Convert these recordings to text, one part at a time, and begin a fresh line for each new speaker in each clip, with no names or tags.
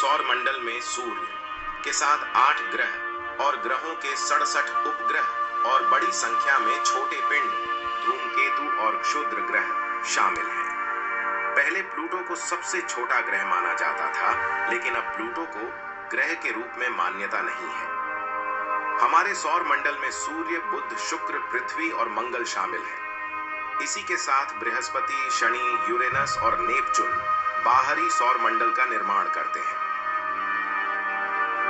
सौर मंडल में सूर्य के साथ 8 ग्रह और ग्रहों के 67 उपग्रह और बड़ी संख्या में छोटे पिंड, धूमकेतु और क्षुद्र ग्रह शामिल हैं। पहले प्लूटो को सबसे छोटा ग्रह माना जाता था, लेकिन अब प्लूटो को ग्रह के रूप में मान्यता नहीं है। हमारे सौर मंडल में सूर्य, बुध, शुक्र, पृथ्वी और मंगल शामिल हैं। इसी के साथ बृहस्पति, शनि, यूरेनस और नेपच्यून बाहरी सौर मंडल का निर्माण करते हैं।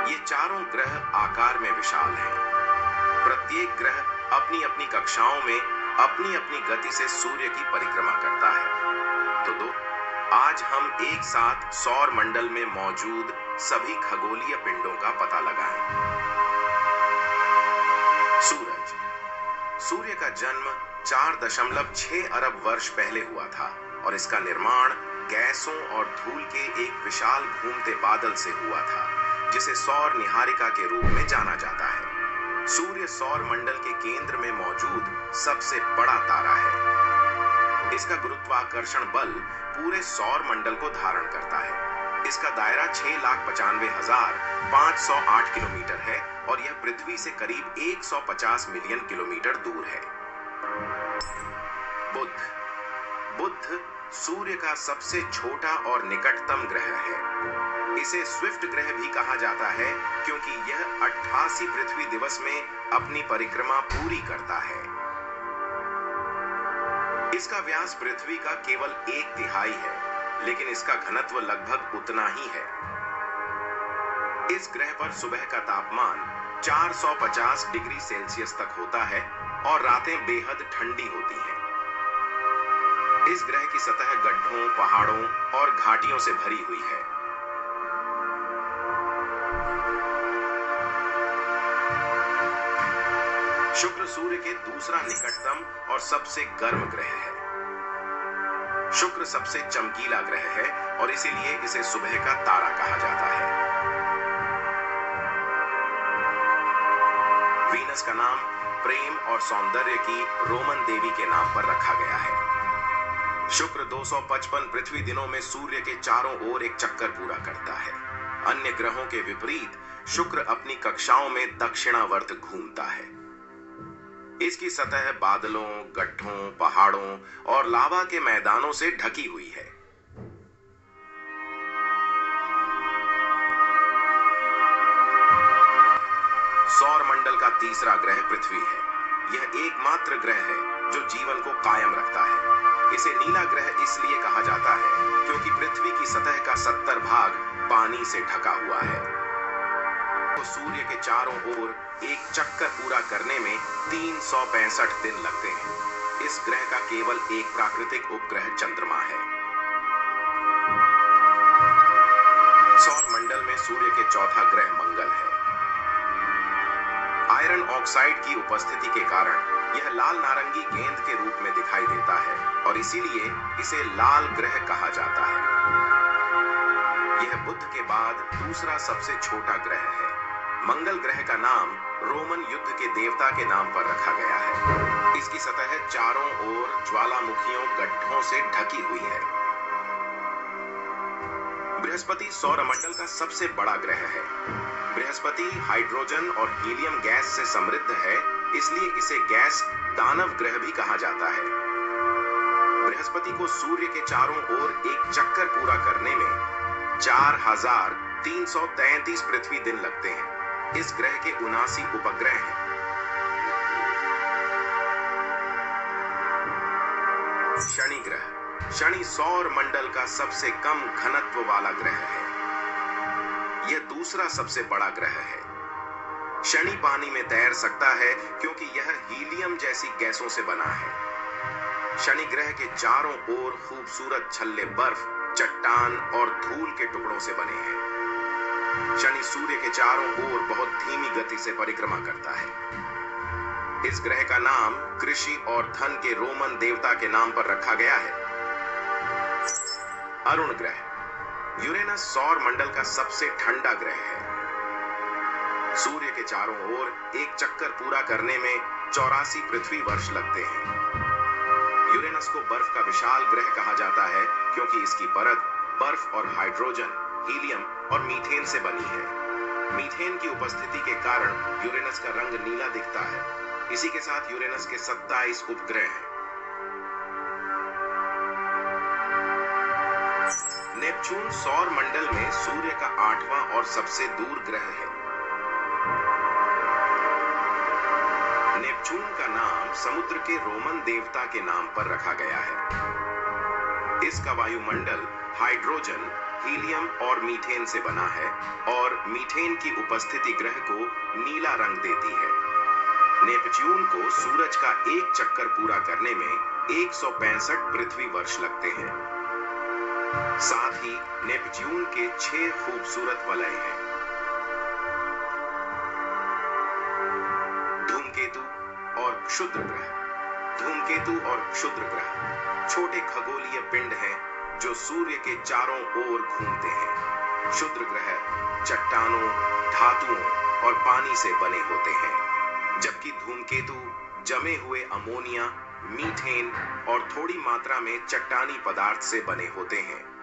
ये चारों ग्रह आकार में विशाल हैं। प्रत्येक ग्रह अपनी अपनी कक्षाओं में अपनी अपनी गति से सूर्य की परिक्रमा करता है। तो आज हम एक साथ सौर मंडल में मौजूद सभी खगोलीय पिंडों का पता लगाएं। सूरज। सूर्य का जन्म 4.6 अरब वर्ष पहले हुआ था और इसका निर्माण गैसों और धूल के एक विशाल घूमते बादल से हुआ था, जिसे सौर निहारिका के रूप में जाना जाता है। सूर्य सौर मंडल के केंद्र में मौजूद सबसे बड़ा तारा है। इसका गुरुत्वाकर्षण बल पूरे सौर मंडल को धारण करता है। इसका दायरा 6,95,508 किलोमीटर है और यह पृथ्वी से करीब 150 मिलियन किलोमीटर दूर है। बुध। बुध सूर्य का सबसे छोटा और निकटतम ग्रह है। इसे स्विफ्ट ग्रह भी कहा जाता है क्योंकि यह 88 पृथ्वी दिवस में अपनी परिक्रमा पूरी करता है। इसका व्यास पृथ्वी का केवल 1/3 है, लेकिन इसका घनत्व लगभग उतना ही है। इस ग्रह पर सुबह का तापमान 450 डिग्री सेल्सियस तक होता है और रातें बेहद ठंडी होती हैं। इस ग्रह की सतह गड्ढों, पहाड़ों और घाटियों से भरी हुई है। शुक्र सूर्य के दूसरा निकटतम और सबसे गर्म ग्रह है। शुक्र सबसे चमकीला ग्रह है और इसीलिए इसे सुबह का तारा कहा जाता है। वीनस का नाम प्रेम और सौंदर्य की रोमन देवी के नाम पर रखा गया है। शुक्र 255 पृथ्वी दिनों में सूर्य के चारों ओर एक चक्कर पूरा करता है। अन्य ग्रहों के विपरीत शुक्र अपनी कक्षाओं में दक्षिणावर्त घूमता है। इसकी सतह बादलों, गड्ढों, पहाड़ों और लावा के मैदानों से ढकी हुई है। सौर मंडल का तीसरा ग्रह पृथ्वी है। यह एकमात्र ग्रह है जो जीवन को कायम रखता है। इसे नीला ग्रह इसलिए कहा जाता है क्योंकि पृथ्वी की सतह का 70 भाग पानी से ढका हुआ है। तो सूर्य के चारों ओर एक चक्कर पूरा करने में 365 दिन लगते हैं। इस ग्रह का केवल एक प्राकृतिक उपग्रह चंद्रमा है। सौर मंडल में सूर्य के चौथा ग्रह मंगल है। आयरन ऑक्साइड की उपस्थिति के कारण यह लाल नारंगी गेंद के रूप में दिखाई देता है और इसीलिए इसे लाल ग्रह कहा जाता है। यह बुध के बाद दूसरा सबसे छोटा ग्रह है। मंगल ग्रह का नाम रोमन युद्ध के देवता के नाम पर रखा गया है। इसकी सतह चारों ओर ज्वालामुखियों, गड्ढों से ढकी हुई है। बृहस्पति सौरमंडल का सबसे बड़ा ग्रह है। बृहस्पति हाइड्रोजन और हीलियम गैस से समृद्ध है, इसलिए इसे गैस दानव ग्रह भी कहा जाता है। बृहस्पति को सूर्य के चारों ओर एक चक्कर पूरा करने में 4,333 पृथ्वी दिन लगते हैं। इस ग्रह के 79 उपग्रह हैं। शनि ग्रह। शनि सौर मंडल का सबसे कम घनत्व वाला ग्रह है। यह दूसरा सबसे बड़ा ग्रह है। शनि पानी में तैर सकता है क्योंकि यह हीलियम जैसी गैसों से बना है। शनि ग्रह के चारों ओर खूबसूरत छल्ले बर्फ, चट्टान और धूल के टुकड़ों से बने हैं। शनि सूर्य के चारों ओर बहुत धीमी गति से परिक्रमा करता है। इस ग्रह का नाम कृषि और धन के रोमन देवता के नाम पर रखा गया है। अरुण ग्रह। यूरेनस सौर मंडल का सबसे ठंडा ग्रह है। सूर्य के चारों ओर एक चक्कर पूरा करने में 84 पृथ्वी वर्ष लगते हैं। यूरेनस को बर्फ का विशाल ग्रह कहा जाता है क्योंकि इसकी परत बर्फ और हाइड्रोजन हीलियम और मीथेन से बनी है। मीथेन की उपस्थिति के कारण यूरेनस का रंग नीला दिखता है। इसी के साथ यूरेनस के 27 उपग्रह हैं। नेपच्यून सौर मंडल में सूर्य का 8वां और सबसे दूर ग्रह है। नेपच्यून का नाम समुद्र के रोमन देवता के नाम पर रखा गया है। इसका वायुमंडल हाइड्रोजन, हीलियम और मीथेन से बना है और मीथेन की उपस्थिति ग्रह को नीला रंग देती है। नेपच्यून को सूरज का एक चक्कर पूरा करने में 165 पृथ्वी वर्ष लगते हैं। साथ ही नेपच्यून के 6 खूबसूरत वलय हैं। धूमकेतु और क्षुद्र ग्रह। धूमकेतु और क्षुद्र ग्रह छोटे खगोलीय पिंड हैं जो सूर्य के चारों ओर घूमते हैं। क्षुद्र ग्रह चट्टानों, धातुओं और पानी से बने होते हैं, जबकि धूमकेतु जमे हुए अमोनिया, मीथेन और थोड़ी मात्रा में चट्टानी पदार्थ से बने होते हैं।